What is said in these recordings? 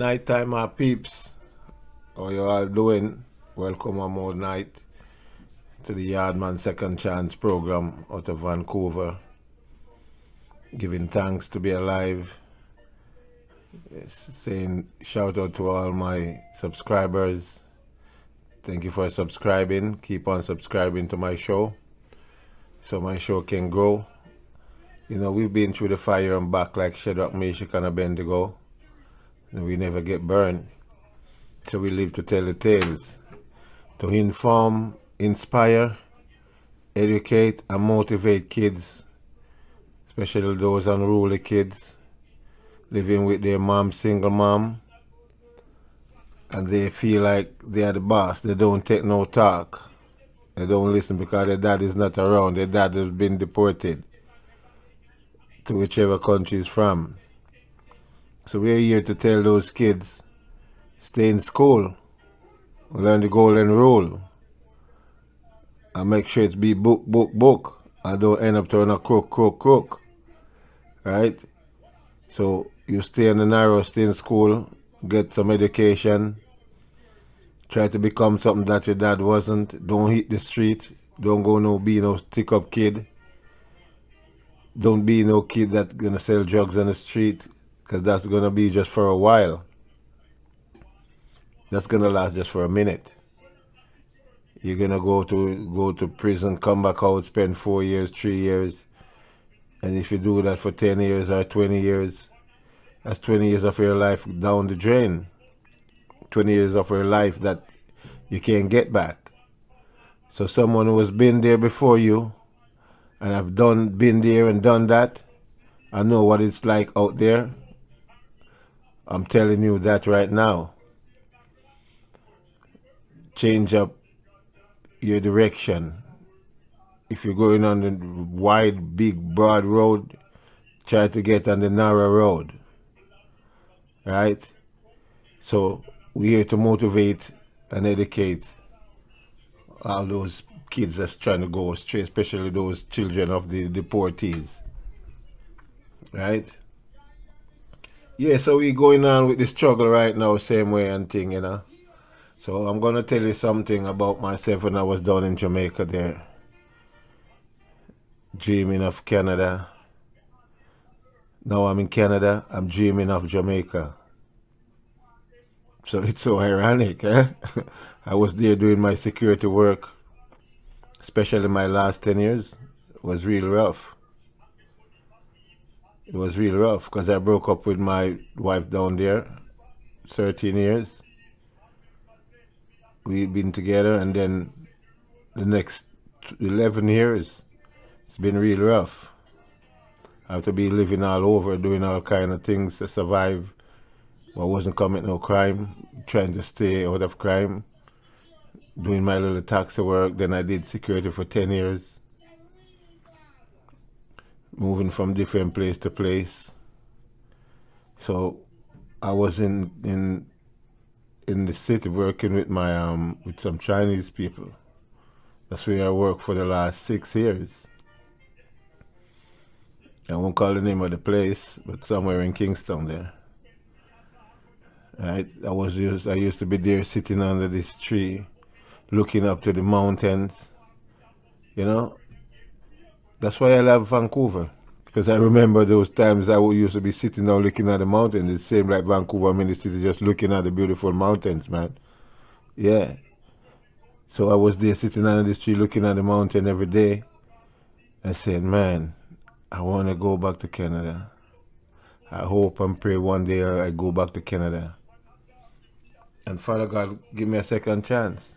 Nighttime, my peeps. How you all doing? Welcome one more night to the Yardman Second Chance program out of Vancouver. Giving thanks to be alive. Yes, saying shout out to all my subscribers. Thank you for subscribing. Keep on subscribing to my show so my show can grow. You know, we've been through the fire and back like Shadrach, Meshach, and Abednego. And we never get burned. So we live to tell the tales. To inform, inspire, educate, and motivate kids, especially those unruly kids living with their mom, single mom, and they feel like they are the boss. They don't take no talk. They don't listen because their dad is not around. Their dad has been deported to whichever country he's from. So we're here to tell those kids, stay in school, learn the golden rule, and make sure it's be book, and don't end up turning a crook, right? So you stay in the narrow, stay in school, get some education, try to become something that your dad wasn't, don't hit the street, don't go be no stick up kid, don't be no kid that's gonna sell drugs on the street, because that's gonna be just for a while. That's gonna last just for a minute. You're gonna go to prison, come back out, spend 4 years, 3 years, and if you do that for 10 years or 20 years, that's 20 years of your life down the drain. 20 years of your life that you can't get back. So someone who has been there before you and have been there and done that, I know what it's like out there. I'm telling you that right now. Change up your direction. If you're going on the wide, big, broad road, try to get on the narrow road. Right? So we're here to motivate and educate all those kids that's trying to go astray, especially those children of the deportees. Right? Yeah, so we're going on with the struggle right now, same way and thing, you know. So I'm gonna tell you something about myself when I was down in Jamaica there. Dreaming of Canada. Now I'm in Canada, I'm dreaming of Jamaica. So it's so ironic, eh? I was there doing my security work, especially my last 10 years. It was real rough. It was real rough because I broke up with my wife down there, 13 years. We've been together, and then the next 11 years, it's been real rough. I have to be living all over, doing all kind of things to survive. I wasn't committing no crime, trying to stay out of crime, doing my little taxi work. Then I did security for 10 years, moving from different place to place. So I was in the city working with my with some Chinese people. That's where I worked for the last 6 years. I won't call the name of the place, but somewhere in Kingston there. Right? I used to be there sitting under this tree, looking up to the mountains. You know? That's why I love Vancouver. Because I remember those times I used to be sitting down looking at the mountains. It's the same like Vancouver. I'm in the city just looking at the beautiful mountains, man. Yeah. So I was there sitting under this tree looking at the mountain every day. I said, man, I want to go back to Canada. I hope and pray one day I go back to Canada. And Father God, give me a second chance.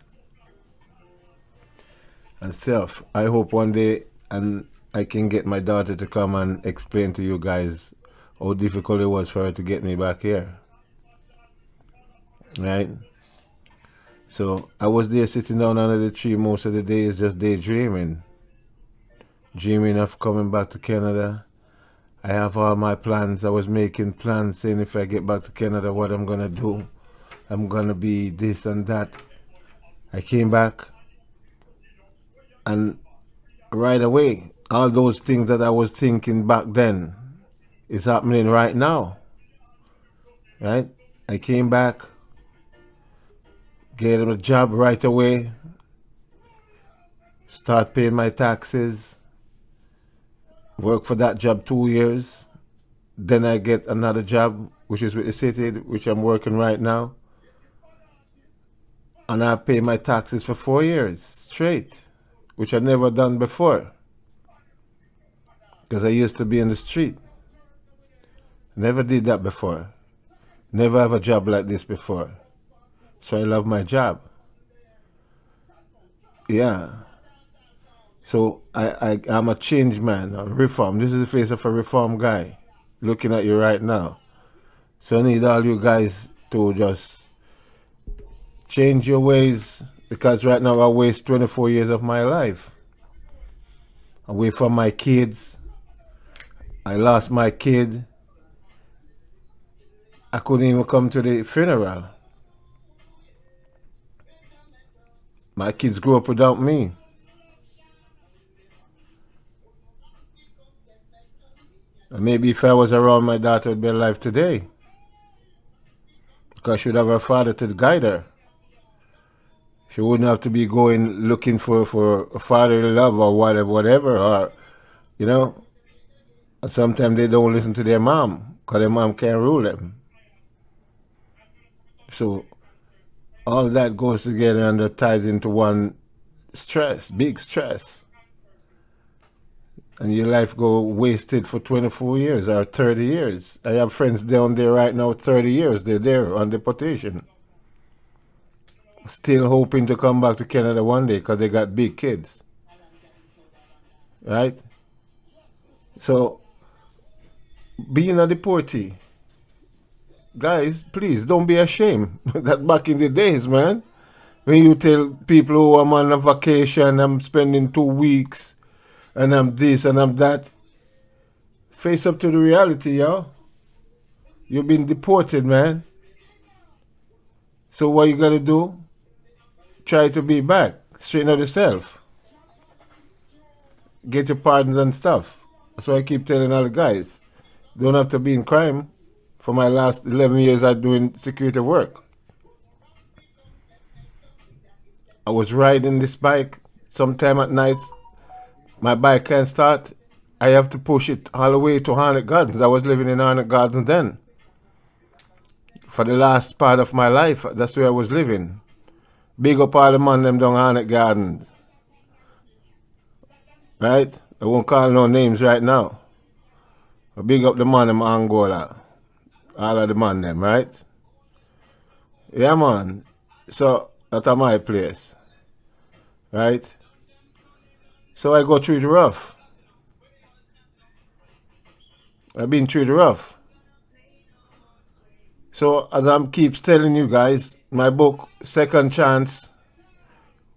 And self, I hope one day and I can get my daughter to come and explain to you guys how difficult it was for her to get me back here. Right? So I was there sitting down under the tree most of the days, just daydreaming. Dreaming of coming back to Canada. I have all my plans. I was making plans saying if I get back to Canada, what I'm going to do. I'm going to be this and that. I came back, and right away, all those things that I was thinking back then is happening right now. Right? I came back, get him a job right away, start paying my taxes, work for that job 2 years. Then I get another job, which is with the city, which I'm working right now. And I pay my taxes for 4 years straight, which I never done before. Because I used to be in the street. Never did that before. Never have a job like this before. So I love my job. Yeah. So I'm a change man, a reform. This is the face of a reform guy looking at you right now. So I need all you guys to just change your ways, because right now I waste 24 years of my life away from my kids. I lost my kid. I couldn't even come to the funeral. My kids grew up without me. And maybe if I was around, my daughter would be alive today, because she'd have her father to guide her. She wouldn't have to be going looking for fatherly love or whatever, or, you know. And sometimes they don't listen to their mom, because their mom can't rule them. So all that goes together and that ties into one stress, big stress. And your life go wasted for 24 years or 30 years. I have friends down there right now, 30 years, they're there on deportation. Still hoping to come back to Canada one day because they got big kids. Right? So, being a deportee, guys, please don't be ashamed. That back in the days, man, when you tell people, oh, I'm on a vacation, I'm spending 2 weeks, and I'm this and I'm that, face up to the reality, y'all. You've been deported, man. So what you gotta do? Try to be back. Straighten out yourself. Get your pardons and stuff. That's why I keep telling all the guys. Don't have to be in crime. For my last 11 years, I'm doing security work. I was riding this bike sometime at night. My bike can't start. I have to push it all the way to Harnett Gardens. I was living in Harnett Gardens then. For the last part of my life, that's where I was living. Big up all the man them down Harnett Gardens. Right? I won't call no names right now. But big up the man them Angola. All of the man them, right? Yeah, man. So, that's my place. Right? So I go through the rough. I've been through the rough. So, as I keeps telling you guys, my book, Second Chance,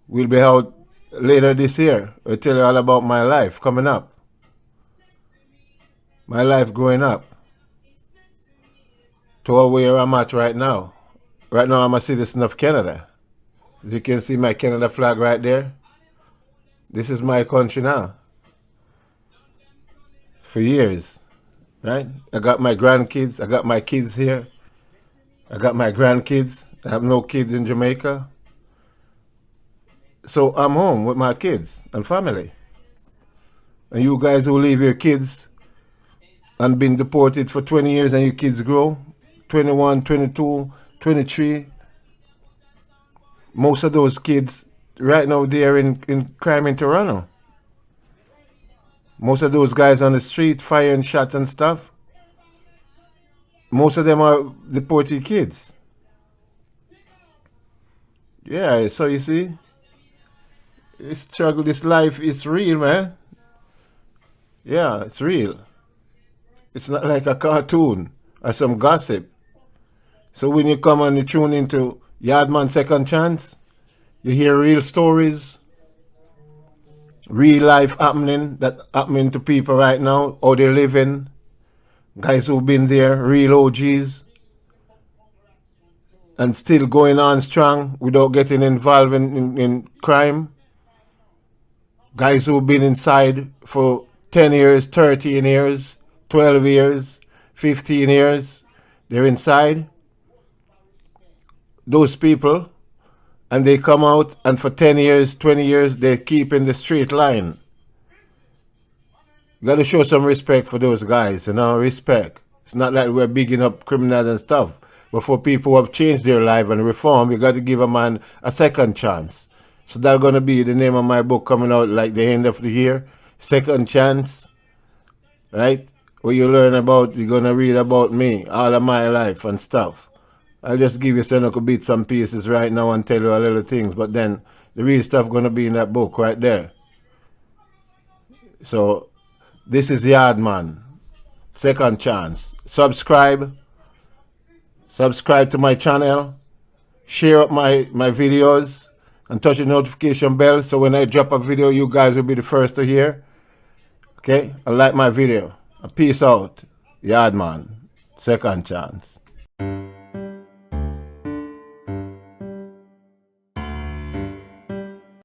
will be out later this year. I'll tell you all about my life coming up. My life growing up. To where I'm at right now. Right now, I'm a citizen of Canada. As you can see my Canada flag right there. This is my country now. For years. Right? I got my grandkids. I got my kids here. I got my grandkids. I have no kids in Jamaica. So I'm home with my kids and family. And you guys who leave your kids and been deported for 20 years and your kids grow, 21, 22, 23. Most of those kids right now they're in crime in Toronto. Most of those guys on the street firing shots and stuff. Most of them are deported kids. Yeah, so you see, this struggle, this life is real, man. Yeah, it's real. It's not like a cartoon or some gossip. So when you come and you tune into Yardman Second Chance, you hear real stories, real life happening to people right now, how they're living, guys who've been there, real OGs, and still going on strong without getting involved in crime. Guys who've been inside for 10 years, 13 years, 12 years, 15 years, they're inside. those people and they come out and for 10 years, 20 years, they keep in the straight line. You got to show some respect for those guys, respect. It's not like we're bigging up criminals and stuff. But for people who have changed their life and reform, you got to give a man a second chance. So that's going to be the name of my book coming out like the end of the year. Second Chance. Right? Where you learn about, you're going to read about me, all of my life and stuff. I'll just give you some bits and pieces right now and tell you a little things. But then the real stuff going to be in that book right there. So this is Yardman. Second Chance. Subscribe to my channel. Share up my videos. And touch the notification bell so when I drop a video, you guys will be the first to hear. Okay? And like my video. And peace out. Yardman. Second Chance.